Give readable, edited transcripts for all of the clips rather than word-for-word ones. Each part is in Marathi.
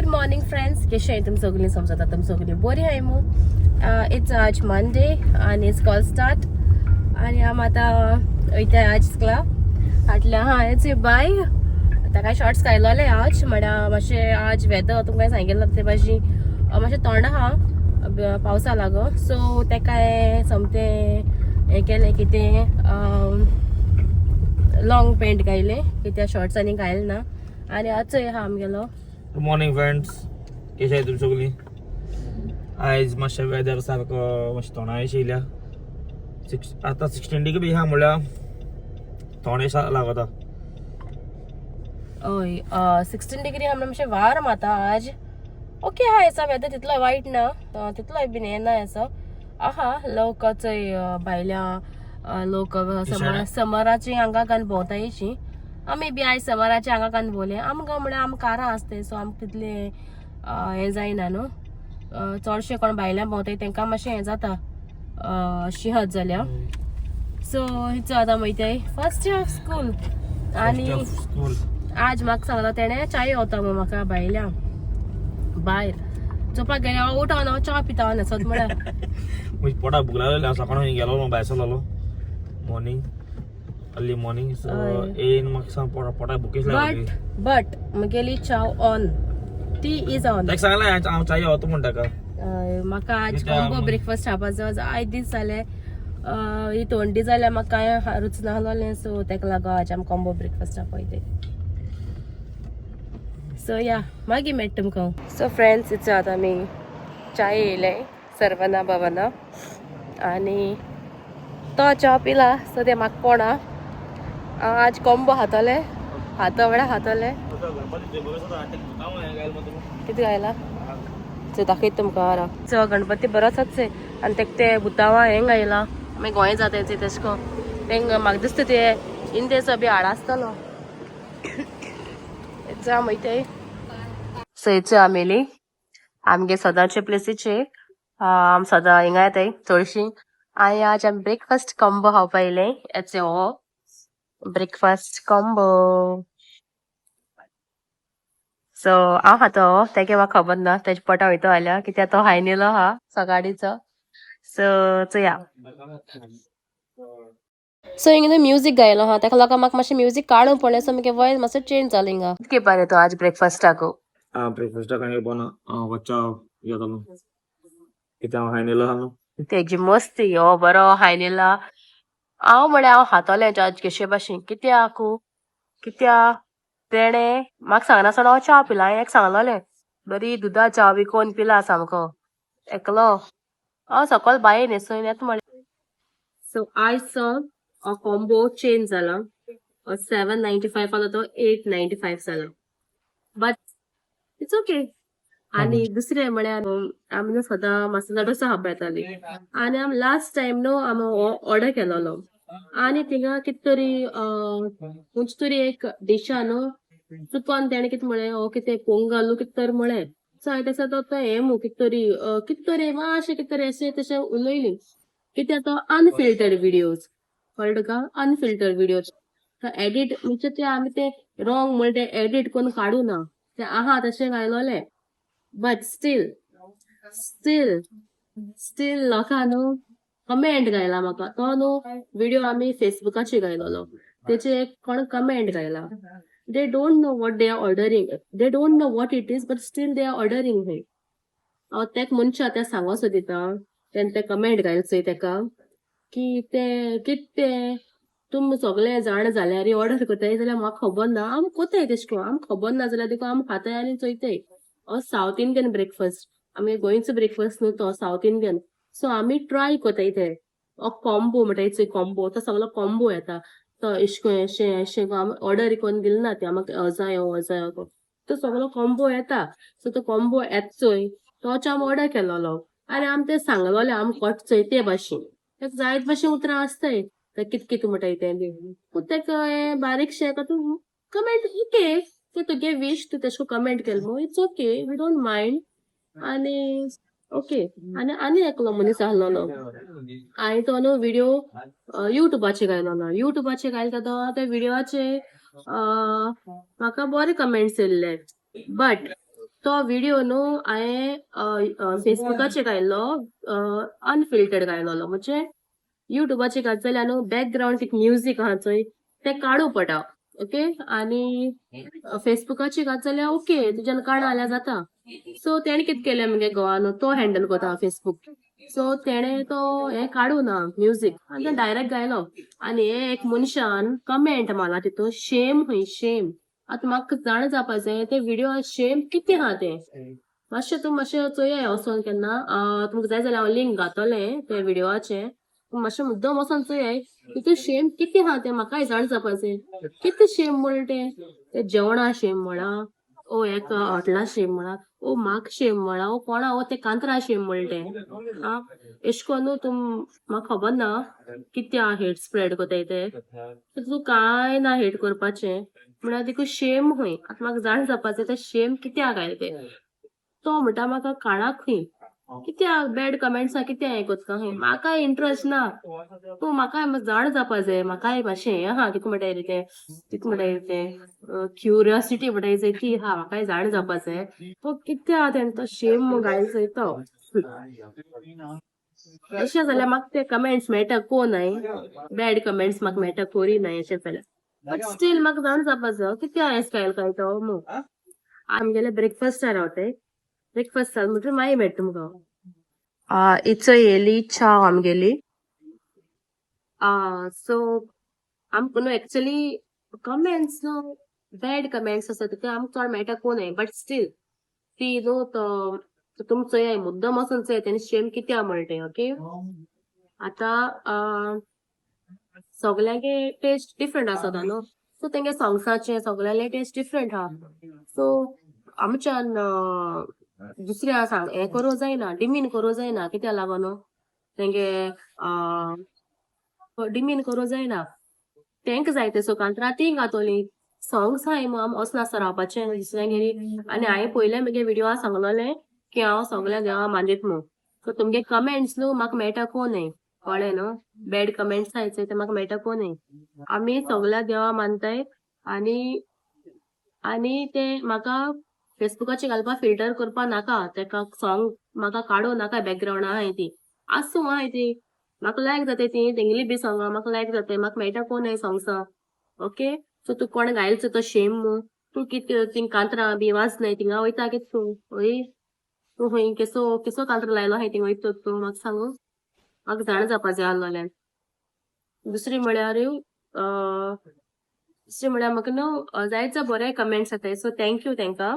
गुड मॉर्निंग फ्रेंड्स, कशें आहाय तुमी सगळीं? समजता तुमी सगळीं बरी आहाय मू. इट्स आज मंडे आनी इट्स कॉल स्टार्ट आनी आम आतां वयता आज स्कूला फाटल्या हेच बाय ताका शॉर्ट्स घायलोले आज म्हळ्यार मातशें आज वेदर तुमकां सांगिल्लें ते भाजी मातशें थंड आहा पावसा लागो सो ताका समतें हें केलें कितें लॉंग पॅन्ट घायलें कित्याक शॉर्ट्स आनी घायल ना आनी आज आहा आमगेलो. गुड मॉर्निंग फ्रेंड्स, कशें आहाय तुमी सगळीं? आयज मातशें वेदर सारको मातशें थोडायेशें येयल्या. आतां 16 डिग्री आहा म्हळ्यार थोडेशें लागता. हय 16 डिग्री आहा मातशें वार माता आज. ओके आहा हेसा वेदर तितलो वायट ना तितलोय बीन हें ना हेसो आहा. लोक चोय भायल्या लोक समराची हांगा घालून भोंवतायची. आमी बी आयज समराचे हांगा घालून भोवले. आमकां म्हळ्यार आमकां कारां आसताय सो आमकां तितले हें जायना न्हू. चडशे कोण भायल्या भोंवताय तांकां मातशें हें जाता शिहत जाल्या. सो हिचो आतां वयताय फर्स्ट डे ऑफ स्कूल आनी आज म्हाका सांगलो तेणें चाय वता मग म्हाका भायल्या भायर चोपाक गेले हांव उठोन हांव च्या पिता न्हसत म्हळ्यार पोटा भूक लागलेली हांव सकाळीं गेलो भायर सरलो मॉर्निंग अर्ली मॉर्निंग सो येयन म्हाका सांग पोटा भुकेश लागली. बट म्हगेली चाव ऑन टी इज ऑन. ताका सांगलें हांव चाय वता म्हण ताका. म्हाका आज कॉम्बो ब्रेकफास्ट खावपाचो 8 दीस जाले ही थंडी जाल्यार म्हाका कांय रुच नाहलोलें सो ताका लागून आज आमी कॉम्बो ब्रेकफास्ट खावपाक. सो या मागीर मेळटा तुमकां. सो फ्रेंड्स इट्स आतां आमी चाय येयले सर्वना भवना आनी तो च्या पिला सो ते म्हाका पोणा हांव आज कॉम्बो खातोले म्हळ्यार खातोले. कितें घायला चो दाखयता तुमकां. चो गणपती बरोच आसचे आनी ताका ते भुतावा हें घायला मागीर गोंय जाता तेशें को तांकां म्हाका दिसता ते इंदेचो बी हाड आसतलो. जा वयताय सयचो आमेली आमगे सदांचे प्लेसीचे आम सदां हिंगा येताय चडशीं आनी आज आमी ब्रेकफास्ट कॉम्बो खावपा येयले. हेचे हो ब्रेकफास्ट कॉम्बो सो हांव खातो तेगे म्हाका खबर ना तेजे पोटा वयतो जाल्यार कित्याक तो हायनेलो आहा सकाळीचो. सो चोया सो हिंगा म्युजीक गायलो आहा ताका लागून म्हाका मातशें म्युजीक काडून पडलें सो म्हगे वॉयस मातसो चेंज जालो हिंगा. कितके पारे तो आज ब्रेकफास्टाक ब्रेकफास्टाक हांवें बोना वच्चा घेतलो कित्याक हांव हायनेलो आहा न्हू तेजी मस्ती हो बरो हायनेला. हांव म्हळ्यार हांव खातोलें आज केशे भाशेन कित्याक तेणें म्हाका सांगनासतना हांव च्या पिला. हांवें एक सांगलोलें बरी दुदा च्या विकोन पिला सामको एकलो हांव सकयल बाये न्हेसून येता म्हळ्यार. सो आयजचो कॉम्बो चेंज जाला 795 आसलो तो 895 जाला बट इट्स ओके. आनी दुसरें म्हळ्यार आमी न्हू सदां मसाला डोसा खावपा येताली आनी आमी लास्ट टायम न्हू आमी ऑर्डर केलोलो आनी थिंगा कितें तरी खंयचे तरी एक डिशा न्हू चुकोन तेणें कितें म्हळें हो कितें पोंगल कितें तरी म्हळें. सो हांवें तेसो तो हें मू कितें तरी मातशें कितें तरी अशें तशें उलयली कित्याक तो अनफिल्टर्ड विडियोज कळ्ळें तुका अनफिल्टर्ड विडियोज एडिट म्हणजे ते आमी ते रॉंग म्हळ्ळें ते एडिट करून काडूं ना ते आहा तशें घायलोलें. बट स्टील लोकां न्हू कमेंट घायला म्हाका तो न्हू विडियो आमी फेसबुकाचेर घायलोलो तेचे एक कोण कमेंट घायला they don't know what they are ordering they don't know what it is but still they are ordering हे. हांव तेका मनशा ते सांगो सोदिता तेन्ना ते कमेंट घायल चोय तेका की ते कितें तुमी सगळे जाण जाल्यार ऑर्डर करताय जाल्यार म्हाका खबर ना आमी कोताय तेश को आमकां खबर ना जाल्यार देखून आमी खाताय आनी चोयताय. सावथ इंडियन ब्रेकफास्ट आमी गोंयचो ब्रेकफास्ट न्हू तो सावथ इंडियन सो आमी ट्राय कोताय ते कॉम्बो म्हणटाय कॉम्बो तो सगळो कॉम्बो येता तो एशें आमी ऑर्डर करून दिल ना ते आमकां जायो तो सगळो कॉम्बो येता. सो तो कॉम्बो येता चोय तोच आमी ऑर्डर केलोलो आनी आमी ते सांगलोले आमी कोट चोय ते भाशेन तेका जायत भाशेन उतरां आसताय ते कितें कितें म्हणटाय ते पूण तेका हें बारीकशें तूं कमेंट ओके ते तुगे विश तूं तेश को कमेंट केल मू it's okay we don't mind. आनी ओके आनी एकलो मनीस आहलोलो हांवें तो न्हू विडियो युट्यूबाचेर घायला तो त्या विडियोचेर म्हाका बरे कमेंट्स येयल्ले बट तो व्हिडिओ न्हू हांवें फेसबुकाचेर घायल्लो अनफिल्टर्ड घायलोलो म्हणजे युट्यूबाचेर घात जाल्यार न्हू बॅकग्राऊंड म्युझिक आहा चोय ते काडू पडटा ओके आनी फेसबुकाचेर घात जाल्यार ओके तुज्यान काडा जाल्यार जाता सो तेणे कितें केलें मगे घोवान तो हँडल करता फेसबुक सो तेणे तो हे काडू ना म्युझिक आनी तो डायरेक्ट गायलो आनी हे एक मनशान कमेंट मारला तितून शेम हय शेम आतां म्हाका जाण जावपा जाय ते व्हिडिओ शेम कितें आहा ते मातशें चोया वचोन केन्ना तुमकां जाय जाल्यार हांव लिंक घातलें ते व्हिडिओचे मातशें मुद्दम वचोन चोयाय तितून शेम कितें आहा ते म्हाकाय जाण जावपा जाय कितें शेम म्हण ते जेवणा शेम म्हणा ओ एक हॉटेला शेम म्हणा ओ म्हाक शेम म्हणा ओ कोणा ओ ते कांतरा शेम म्हण ते एश कोन्नू तुम म्हाका खबर ना कित्या हेट स्प्रेड कोताय ते तूं कांय ना हेट करपाचें म्हळ्यार देखून शेम हय आतां म्हाका जाण जावपाचें ते शेम कित्याक गाय ते तो म्हणटा म्हाका काणाक खंय कित्याक बॅड कमेंट्सा कित्याक हें कोत्ता खंय म्हाका इंट्रस्ट ना तूं म्हाका जाण जावपा जाय म्हाकाय मातशें हें आहा कितें म्हणटाय ते क्युरियोसिटी म्हणटाय चोय ती आहा म्हाकाय जाण जावपा जाय तो कित्याक तेणे तो शेम घायल चोय तो अशें जाल्यार म्हाका ते कमेंट्स मेळटा कोनाय बॅड कमेंट्स म्हाका मेळटा कोरी नाय अशें जाल्यार बट स्टील म्हाका जाण जावपा जाय कित्याक हें स्टायल काय तो मू आमगेले ब्रेकफास्टार रावताय ब्रेकफास्ट म्हणजे मागीर मेळटा तुमकां इचो येयली चाव आमगेली सो आमकां न्हू एक्चुअली कमेंट्स न्हू बॅड कमेंट्स आसा ते आमकां चड मेळटा कोनाय बट स्टील ती न्हू तो तुमचो हे मुद्दम वचून चोय तेणी शेम कित्याक म्हणटे ओके आतां सगळ्यांगे टेस्ट डिफरंट आसता न्हू सो तेंगे सॉंग्साचे सगळ्यांगे टेस्ट डिफरंट आहा सो आमच्यान दुसऱ्या सांग हें करूं जायना डिमीन करूं जायना कित्याक लागोन तेंगे डिमीन करूं जायना तेंका जाय ते सो कांतरां तीं घातोली सॉंग्स हाय आम असनासता रावपाचें दुसऱ्यांगेरी आनी हांवें पयलें मगे व्हिडिओ सांगलोलें की हांव सगळ्या देवा मानीत म्हूण सो तुमगे कमेंट्स न्हू म्हाका मेळटा कोन्हय कळ्ळें न्हू बॅड कमेंट्स आहाय ते म्हाका मेळटा कोन्हय आमी सगळ्या देवा मानताय आनी आनी ते म्हाका फेसबुकाचेर घालपा फिल्टर करपा नाका तेका सॉंग म्हाका काडूं नाका बॅकग्रावंड आहाय ती आसूं आहाय ती म्हाका लायक जाताय ती तेंगली बी सॉंगां म्हाका लायक जाताय म्हाका मेळटा कोन्हय सॉंग्सां ओके सो तूं कोण घायलचो तो शेम मू तूं कितें थिंग कांतरां बी वाचनाय थिंगा वयता कितें तूं हय तूं हूंय केसो कांतरो लायलो आहाय थिंग वयता तूं म्हाका सांगू म्हाका जाण जावपा जाय आसलोलें दुसरी म्हळ्यार म्हाका न्हू जायतो बरे कमेंट्स येताय सो थँक्यू तेंकां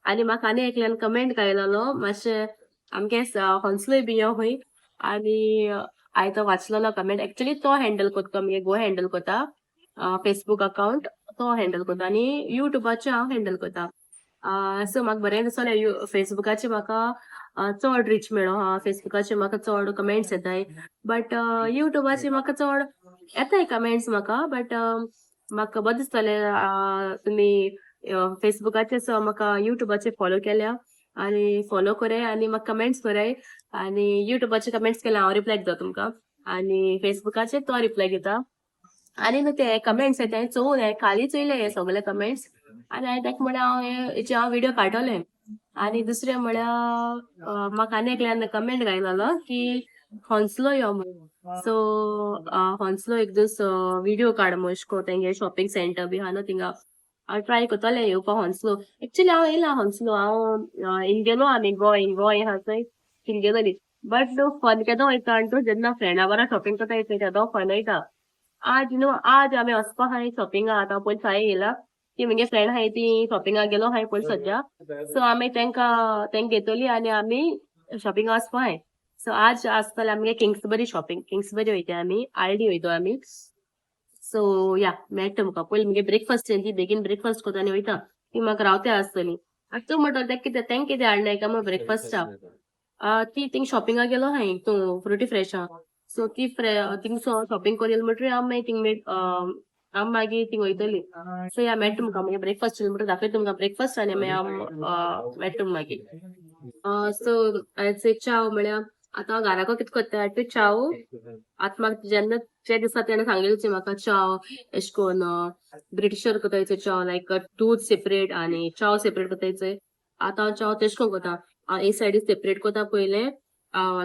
आनी म्हाका आनी एकल्यान कमेंट घायलोलो मातशें आमगे हॉन्सलोय बी यो हूंय आनी हांवें तो वाचलोलो कमेंट एक्चुअली तो हँडल कोत्ता मगे घो हँडल कोता फेसबूक अकाउंट तो हँडल कोता आनी युट्यूबाचे हांव हँडल कोता सो म्हाका बरें दिसलें फेसबुकाचेर म्हाका चड रीच मेळो हा फेसबुकाचेर म्हाका चड कमेंट्स येताय बट युट्यूबाचेर म्हाका चड येताय कमेंट्स म्हाका बट म्हाका बरें दिसतलें तुमी फेसबुकाचेर सो म्हाका युट्यूबाचेर फॉलो केल्या आनी फॉलो कोराय आनी म्हाका कमेंट्स कोराय आनी युट्यूबाचेर कमेंट्स केल्यार हांव रिप्लाय दिता तुमकां आनी फेसबुकाचेर तो रिप्लाय दिता आनी न्हू ते कमेंट्स येताय चोवून हांवें खाली चोयले हे सगळे कमेंट्स आनी हांवें तेका म्हळ्यार हेचे हांव व्हिडिओ काडटोलें आनी दुसरें म्हळ्यार म्हाका आनी एकल्यान कमेंट घायलोलो की हॉन्सलो यो म्हूण सो हॉन्सलो एक दीस व्हिडिओ काड म्हूण अशें तेंगे शॉपिंग सेंटर बी आहा न्हू थिंगा हांव ट्राय कोत्तोलें येवपा हॉन्सलो एक्चुअली हांव येयला हॉन्सलो हांव हिंगेलो आमी गोंय आहा चोय थिंग गेलोली बट फन केदो वयता आनी तूं जेन्ना फ्रेंडा बारा शॉपिंग कोत्ता तेदो फन वयता आज आमी वचपा आहाय शॉपिंगा आतां पयलीं साय येयला ती म्हगे फ्रेंड आहाय ती शॉपिंगाक गेलो आहाय पयलीं सद्या सो आमी तेंका घेतली आनी आमी शॉपिंगा वचपा आहाय सो आज आसतलें आमगे किंग्सबरी वयता आमी आरडी वयता आमी सो या मेळटा म्हाका पयलीं म्हगे ब्रेकफास्ट ती बेगीन ब्रेकफास्ट कोता आनी वयता ती म्हाका रावते आसतली आतां तूं म्हणटा तेंका कितें हाडनाय काय म्हूण ब्रेकफास्टा ती थिंग शॉपिंगाक गेलो आहाय तूं फ्रुटी फ्रेशा सो ती थिंगसो शॉपिंग कोरील म्हणटरी हांव मागीर थिंग वयतली सो या मेळटा तुमकां मागीर ब्रेकफास्ट म्हणटा दाखयता तुमकां ब्रेकफास्ट आनी मागीर मेळटा मागीर सो चाव म्हळ्यार आतां घराको कितें कोत्ता चाव आतां म्हाका जेन्ना जे दिसा तेणें सांगलेली म्हाका चाव एशे कोन्न ब्रिटिशर कोतायचो चाव लायक दूद सेपरेट आनी चाव सेपरेट कोतायचो आतां हांव तेश कोन कोता हांव एक सायडीक सेपरेट कोता पयले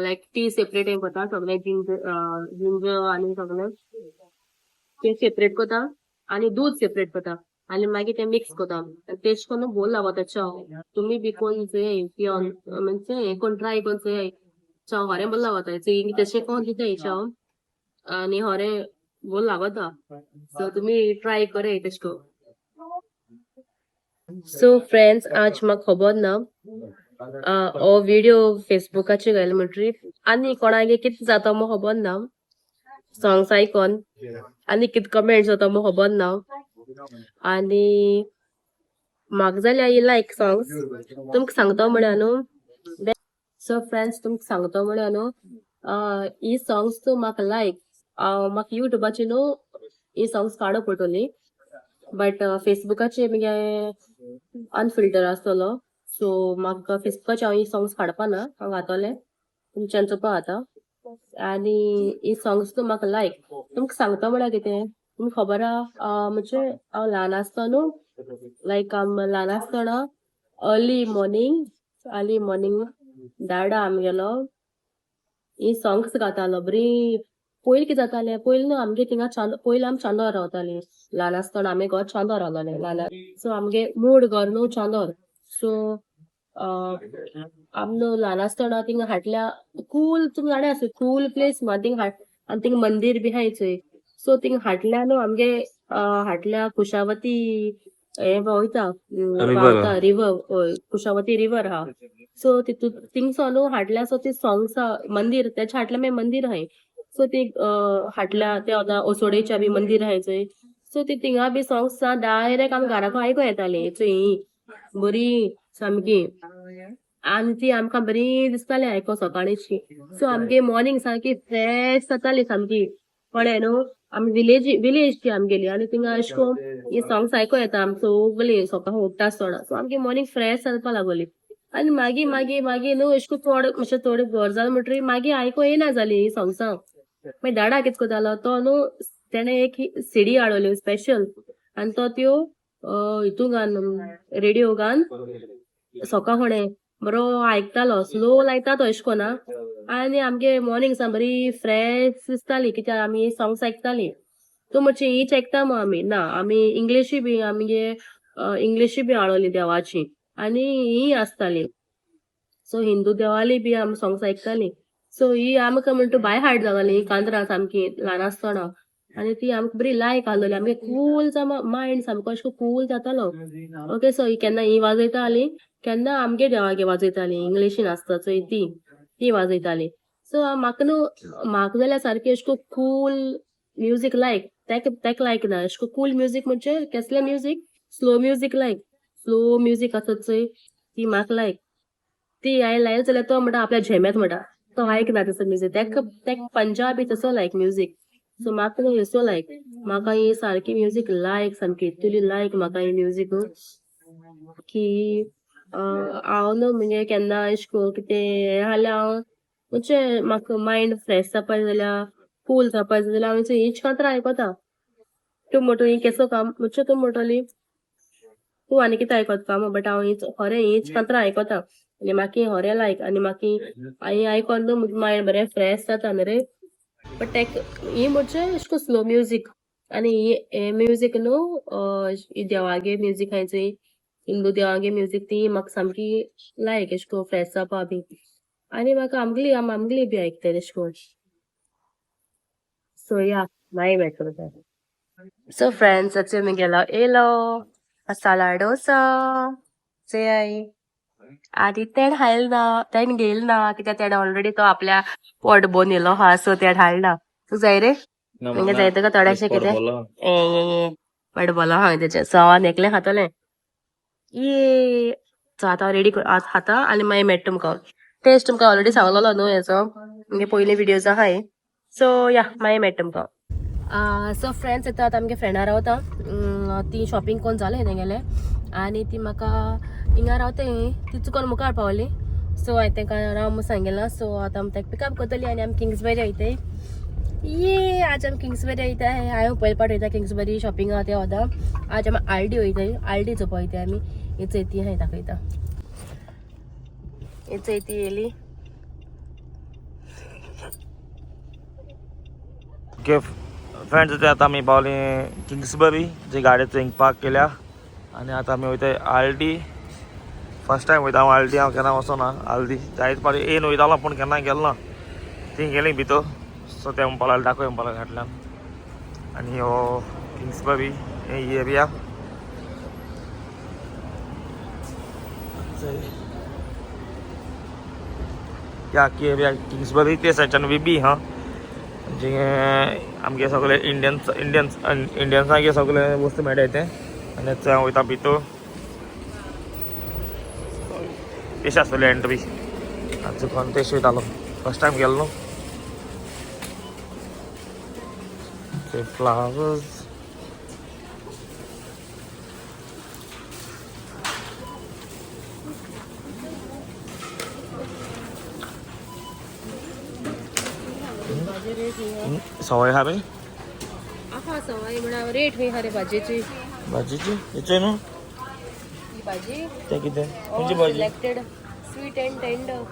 लायक टी सेपरेट हें कोता सगळें जिंजर आनी सगळें ते सेपरेट कोता आनी दूद सेपरेट कोता आनी मागीर ते मिक्स कोता तेश कोन बोल लागोता चाव तुमी बी कोण चोय पियोन म्हणजे हे कोण ट्राय कोन चोय चाव होरें बोल लागोता तेशें कोण दिताय चाव आनी होरें बोल लागोता सो तुमी ट्राय करे तेशको सो फ्रेंड्स आज म्हाका खबर ना हो व्हिडिओ फेसबुकाचेर घायल म्हणटरी आनी कोणागे कितें जाता मो खबर ना सॉंग्स आयकोन आनी कितें कमेंट्स जाता मो खबर ना आनी म्हाका जाल्यार आई लायक सॉंग्स तुमकां सांगता म्हळ्यार न्हू सो फ्रेंड्स तुमकां सांगता म्हळ्यार न्हू ही सॉंग्स तू म्हाका लायक म्हाका युट्यूबाचेर न्हू ही सॉंग्स काडूं पडटली बट फेसबुकाचेर मगे अनफिल्टर आसतलो सो म्हाका फेसबुकाचेर हांव ही सॉंग्स काडपा ना हांव घातोलें तुमच्यान चोवपा जाता आनी ही सॉंग्स तू म्हाका लायक तुमकां सांगता म्हळ्यार कितें तुमकां खबर आहा म्हणजे हांव ल्हान आसता न्हू लायक ल्हान आसतना अर्ली मॉर्निंग दाडा आमगेलो ही सॉंग्स गातालो बरी पयलीं कितें जातालें पयलीं न्हू आमगे थिंगा पयलीं आमी चांदोर रावतालीं ल्हान आसतना आमी घर चांदोर रावलोलें ल्हान सो आमगे मूड घर न्हू चांदोर सो आमी न्हू ल्हान आसतना थिंगा हाटल्या कूल तुमी जाणा आसता कूल प्लेस थिंग आनी थिंगा मंदीर बी आहाय चोय सो थिंगा हाटल्या न्हू आमगे हाटल्या कुशावती हे वयता रिवर कुशावती रिवर आहा सो थिंगसो न्हू हाटल्या सो ती सॉंग्स मंदीर तेच्या हाटल्या मागीर मंदीर आहाय सो ती हाटल्या ते ओसोडेच्या बी मंदीर आहाय चोय सो ती थिंगा बी सॉंग्स डायरेक्ट आमी घराको आयको येताली चोय बरी सामकी आनी ती आमकां बरी दिसताली आयको सकाळीची सो आमगे मॉर्निंग सामकी फ्रेश जाताली सामकी कळ्ळें न्हू आमी विलेज ती आमगेली आनी थिंगा अशें कोन्न ही सॉंग्स आयको येता आमी सगळीं सकाळ उठ्ठा आसतना सो आमगे मॉर्निंग फ्रेश जावपा लागोली आनी मागीर न्हू अशें कोन्न मातशें थोडें घर जालें म्हणटरी मागीर आयको येना जाली ही सॉंग्सां मागीर दाडा कितें कोतालो तो न्हू तेणें एक सीडी हाडली स्पेशल आनी तो त्यो हितू घान रेडिओ घान सकाळ फुडें बरो आयकतालो स्लो लायता तो अशें कोन्ना आनी आमगे मॉर्निंग सा बरी फ्रेश दिसताली कित्याक आमी सॉंग्स आयकताली तूं मातशी हीच आयकता मो आमी ना आमी इंग्लिशूय बी आमगे इंग्लिशूय बी हाडोली देवाची आनी ही आसताली सो हिंदू देवाली बी आमी सॉंग्स आयकताली सो ही आमकां म्हणटा बाय हार्ट जाताली कांतरां सामकी ल्हान आसतना आनी ती आमकां बरी लायक आहलोली आमगे कूल मायंड सामको अशें कूल जातालो ओके सो ही केन्ना ही वाजयताली केन्ना आमगे देवागे वाजयताली इंग्लिशीन आसता चोय ती वाजयताली सो म्हाका जाल्यार सारकी अशें कूल म्युजीक लायक तेका लायक ना अशें कूल म्युजीक म्हणजे कसलें म्युजीक स्लो म्युजीक आसत चोय ती म्हाका लायक ती हांवें लायली जाल्यार तो म्हणटा आपल्या झेम्यात म्हणटा तो आयकना तसो म्युजीक तेका पंजाबी तसो लायक म्युजीक सो म्हाका न्हू असो लायक म्हाका ही सारकी म्युजीक लायक सामकी इतली लायक म्हाका ही म्युजीक की हांव न्हू म्हणजे केन्ना अशें को कितें हें जाल्यार हांव म्हणजे म्हाका मायंड फ्रेश जावपाक जाल्यार कूल जावपाक जाल्यार हांव हीच कांतरां आयकोता तूं म्हणटा ही केसो काम म्हणजे तूं म्हणटली तूं आनी कितें आयकोता काम बट हांव हीच कांतरां आयकोता आनी म्हाका होरें लायक आनी म्हाका हांवें आयकोन न्हू मायंड बरें फ्रेश जाता न्हू रे बट ही म्हणजे अशें को स्लो म्युजीक आनी हे म्युजीक न्हू देवागे म्युजीक हांवें चोय हिंदू देवागे म्युजीक ती म्हाका सामकी लायक अशें को फ्रेश जावपा बी आनी म्हाका आमगली बी आयकताय अशें कोन्न सो या मागीर मेळटलो सो फ्रेंड्स आतां मुगेलो येयलो मसाला डोसा चोय आनी तेण हाडलें ना तेण घेयलें ना कित्याक तेणें ऑलरेडी तो आपल्या पोट भोवन येयलो हा सो तेण हाडला तूं जाय रे म्हणजे जाय तुका थोडेशें कितें बट बोलो हांवें तेजें सो हांव एकलें खातोलें ये सो आतां हांव रेडी खाता आनी मागीर मेळटा तुमकां टेस्ट तुमकां ऑलरेडी सांगलोलो न्हू हेचो म्हणजे पयलीं विडियोज आहाय सो या मागीर मेळटा तुमकां सो फ्रेंड्स येता आतां आमगे फ्रेंडां रावता ती शॉपिंग कोन्न जालें तेंगेलें आनी ती म्हाका हिंगा रावता ती चुकोन मुखार पावली सो हांवें तेंकां राव म्हणून सांगिल्लां सो आतां तेका पिकअप करतली आनी आमी किंग्सबरी वयताय ये आज आमी किंग्सबरी वयताय हांवें पयले पावट वयता किंग्सबरी शॉपिंगा ते वता आज आमी आलडी वयताय आलडी चोवपा वयताय आमी ही चोय ती हांवें दाखयता इथे ती येली. ओके फ्रेंड्स, आता आम्ही पावले किंग्सबरी जे गाडयेचो हिंग पार्क केल्या आणि आता आम्ही वयता आल्डी. फर्स्ट टायम वयता हांव आल्डी. हांव केन्ना वचोना आल्दी. जायत पावटी येन वयतालो पूण केन्ना गेलो ना. ती गेली भितर सो ते म्हणपाक लागले दाखय म्हणपाक लागले फाटल्यान. आनी हो किंग्सबरी ही एरिया. या की एरिया किंग्सबरी ते सायडच्यान विबी हा जे आमगे सगळे इंडियन्सांगे सगळे वस्तू मेळटा ते. आनी हांव वयता भितर. तेश आसतली एंट्री. चुकोन तेश वयतालो. फर्स्ट टायम गेलो न्हू. ते फ्लावर्स. सवाय हा रे आहा सवाय म्हणा रेट हूंय हा रे भाजयेची. भाजीची हेचे न्हू ही भाजी ते कितें खंयची भाजी. Selected sweet end tender.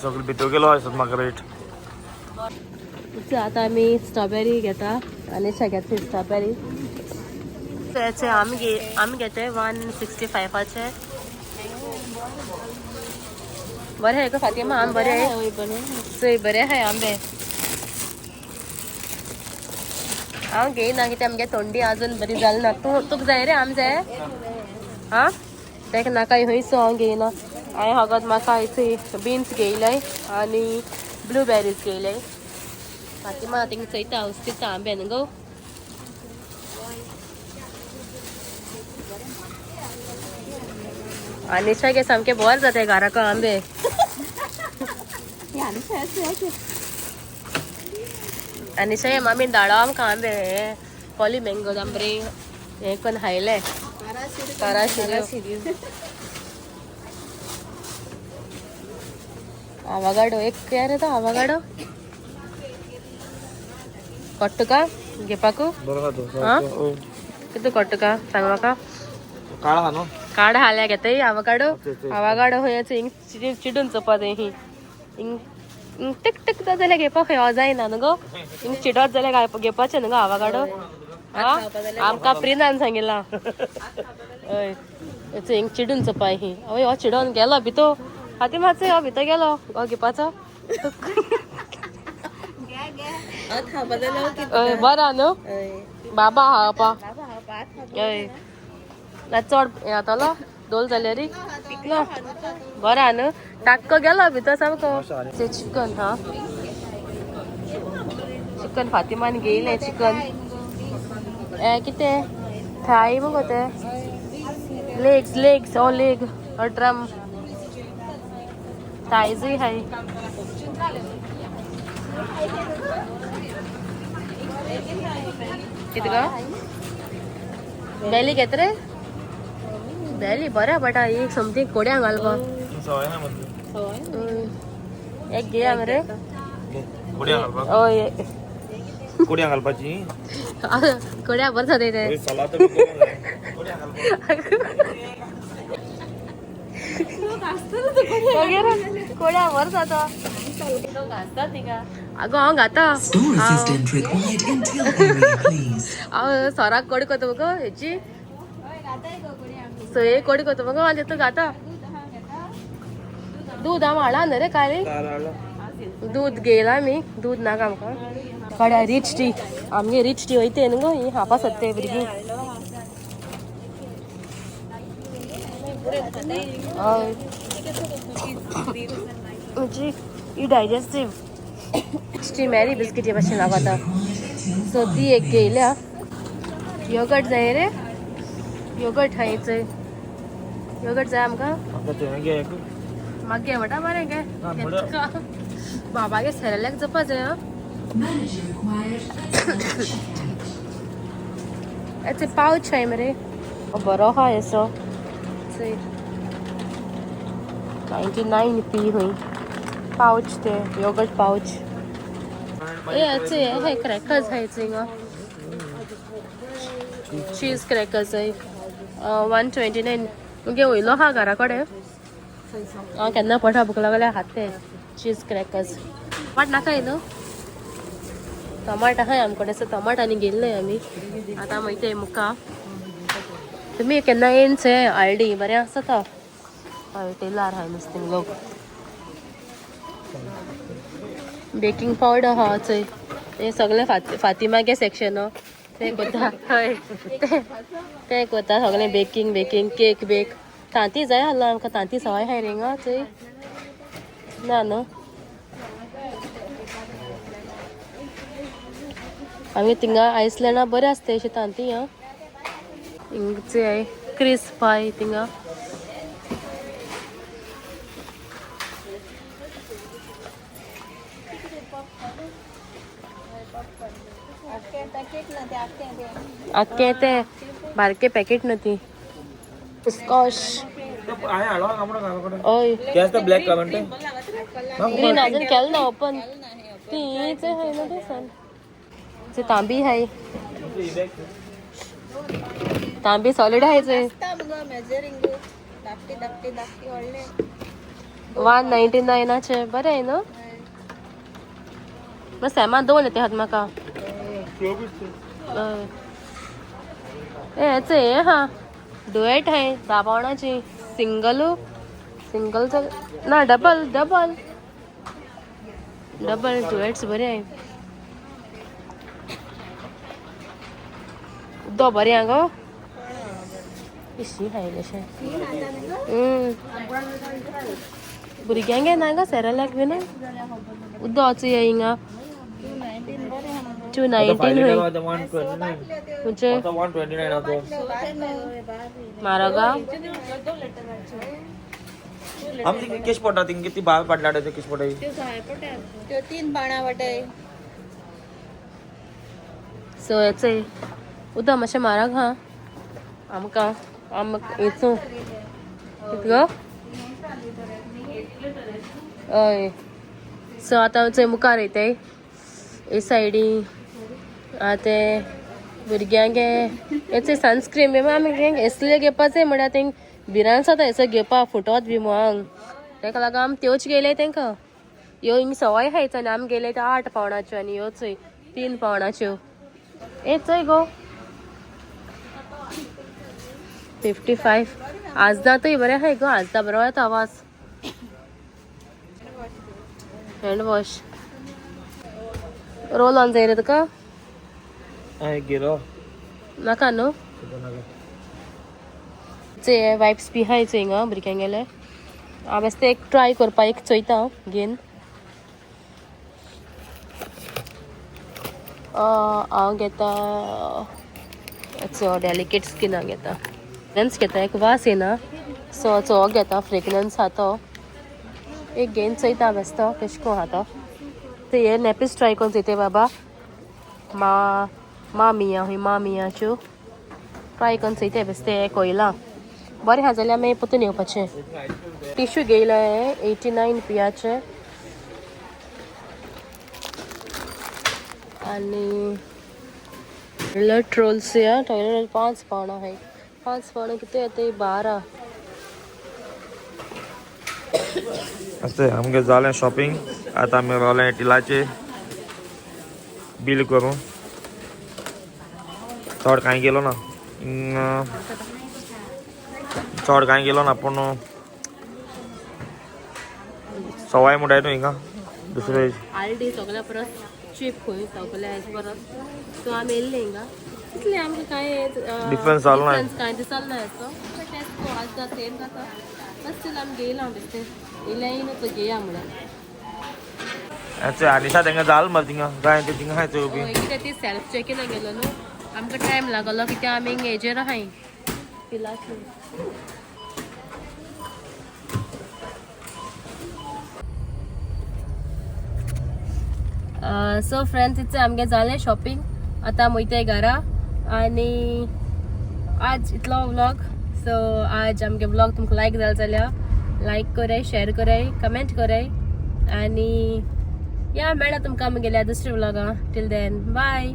सगळे भितर गेलो आसत म्हाका रेट. आता आम्ही स्ट्रॉबेरी घेता. अनिशा घेतली स्ट्रॉबेरी. त्याचे आम्ही घेते 165चे. बरे आहे का फातिमा? आंबे बरे आहे. सोय बरे आहे आंबे. हांव घेयना कित्याक आमगे थंडी अजून बरी जाली ना. तुका जाय रे आंबे? हा तेका नाका खंयचो हांव घेयना. हांवें हगत म्हाका हयच बीन्स घेयले आनी ब्लूबेरीज घेयले. फातिमा थिंग चयता हांव चित्ता आंबे न्हू गो. अनिशागे सामके बोर जाताय घराको आंबे. अनिशा हे मामी धाडो आमकां आंबे. पॉली मँगो आंबरे हे करून खायले. आवगाडो एक काय रे तो आवगाडो कट्टू का घेपाकू. हा कितू कट्टू का सांग म्हाका. काळा न्हू काड हाल्या घेताय आवगाडो. आवगाडो खंय हिंग चिडून चोपत हिंग हिंग टिक टिक जाल्यार घेवपाक खंय जायना न्हू गो. हिंग चिडत जाल्यार घेवपाचें न्हू गो आवगाडो. हा आमकां प्रिनान सांगिल्ला. हय हिंग चिडून चोपाय ही. हय हो चिडोन गेलो भितर. फातिमाचो हो भितर गेलो हो घेवपाचो. बरा न्हू बाबा खावपा. हय चड हें जातालो दोल जाल्यार बरा न्हू. टाक्को गेलो भितर सामको. चिकन हा चिकन फातिमान घेयलें चिकन. कितें थाय मुगो ते लेग्स ओ लेग और ड्रम थायजूय हाय. कितें गो बेली घेत रे. बेली बऱ्या बटा एक समथींग कोड्या घालपा. एक घेया मरे. हय कुड्या घालपाची. कोड्या बरें जाता ते. कोड्या बरें जाता. घासता तिका. आगो हांव घाता. हांव सोराक कोडी करता मगो हेची. सोये कोडी करता मगो आनी तूं घाता. दूध हांव हाडा न्हू रे काली. दूध घेयला आमी. दूध नाका आमकां. कड्या रिच टी आमगे रिच टी वयते न्हू गो. ही खावपा सोदताय भुरगीं. हय म्हणजे ही डायजेस्टीव टी मॅरी बिस्किटी भाशेन लागता. सो ती एक घेयल्या. योगर्ट जाय रे. योगर्ट खायचंय. योगर्ट जाय आमकां. मागे म्हणटा बरें गे. बाबागे सेरेलॅक जपा जाय. याचे पाउच आहे मरे. बरो हा असो 99p हुई पाउच ते योगर्ट पाउच. हे क्रॅकर्स खायचे चीज क्रॅकर्स आहे. 129 मुगे वयलो हा घरा कडेन हांव केन्ना पडटा भूक लागल्यार खाते चीज क्रॅकर्स टमाट नाका न्हू टमाट आहाय आमचे कडेन सो टमाट आनी गेल्ले आमी आतां वयताय मुका तुमी केन्ना येन से आयडी बरें आसता हय टेलर हाय नुस्तें लोक बेकिंग पावडर हा चंय ते सगळे फातिमागे सेक्शन ते कोता हय ते कोता सगळे बेकिंग केक बेक तांती जाय आहलो आमकां तांती सवाय हाय रिंगा चंय ना न्हू आमी थिंगा आयसलँडा बरें आसता अशी तांती आं हिंगचे हाय क्रिस्प हाय थिंगा आख्खे ते बारके पॅकेट न्हू ती स्कॉश हय ब्लॅक कलर ग्रीन अजून केल ना ओपन तीच हाय ना ते सन ते तांबी हाय तांबी सॉलिड हाय ते 199 बरें आहे न्हू मग सॅमान दोन येते हात म्हाका हेच हे हा डुएट हाय 10 पावणाची सिंगल ना डबल डुएट्स बरे हाय दो बरे हा गो इशी हाय कशें भुरग्यांगे ना गा सेरेलॅक बीन उदोच ये हिंगा 219 म्हणजे म्हारगा आमची केश पडटा थिंग किती भाव पडला ते केश पडाय त्यो 3 पाणा वाटे सो याचे उदक मातशें म्हारग हा आमकां हेचो गो हय सो आतां चंय मुखार वयताय हे सायडी ते भुरग्यांगे हेचे सनस्क्रीन बी आमी हेसले घेवपाचें म्हळ्यार तेंक भिरांत जाता हेसो घेवपा फुटोत बी मुहांग तेका लागून आमी त्योच गेले तेंकां ह्यो हिंग सवाय हायच आनी आमी गेले ते 8 पावणाच्यो आनी ह्यो चोय 3 पावणाच्यो ए चोय गो 55 आजदातूय बरें हाय गो आजदा बरो येता आवाज हँडवॉश रोल ऑन जाय रे तुका गेलो नाका न्हू चे वायप्स बी हाय चोय हिंगा भुरग्यांक गेले हांव बेश्टें एक ट्राय करपा एक चोयता घेन हांव घेता चो डेलिकेट स्किनाक घेता फ्रेग्रन्स घेता एक वास येना सो चो घेता फ्रेग्रन्स हा तो एक घेन चोयता बेस्तो कशें को हा तो ते हे नॅपीस ट्राय करून चोयता बाबा मामिया हूंय मामियाच्यो ट्राय करून चोयता बेश्टें हे कोयलां बरें हा जाल्यार मागीर पोतून येवपाचें टिश्यू घेयला हे 89 रुपयाचे आनी टॉयलेट रोल्स या टॉयलेट 5 पावणां हाय 5 पावणां कितें येता 12 असते आमगे जालें शॉपिंग आतां आमी रावले टिलाचे बील करून चड कांय गेलो ना चड कांय गेलो ना पूण सवाय म्हणटाय न्हू हिंगा दुसरे आलडी सगळ्या परस चीप खंय सगळ्या हेज परस सो आमी येयल्ले हिंगा इतले आमकां कांय डिफरन्स जालो ना कांय दिसलो ना हेचो टेस्ट आजदा सेम जाता बस स्टील आमी घेयला बेश्टें इलें न्हू तो घेया म्हणून आनिशा तेंगा जाल मरे थिंगा गाय ते थिंगा हाय चोय बी कितें ती सेल्फ चॅकीन गेलो न्हू आमकां टायम लागलो कित्याक आमी हेजेर आहाय पिलाची सो फ्रेंड्स इतलें आमगे जालें शॉपिंग आतां वयताय घरा आनी आज इतलो व्लॉग सो आज आमगे व्लॉग तुमकां लायक जालो जाल्यार लायक कराय शेअर कराय कमेंट कराय आनी या मेळा तुमकां आमी गेल्या दुसऱ्या व्लॉगा टील देन बाय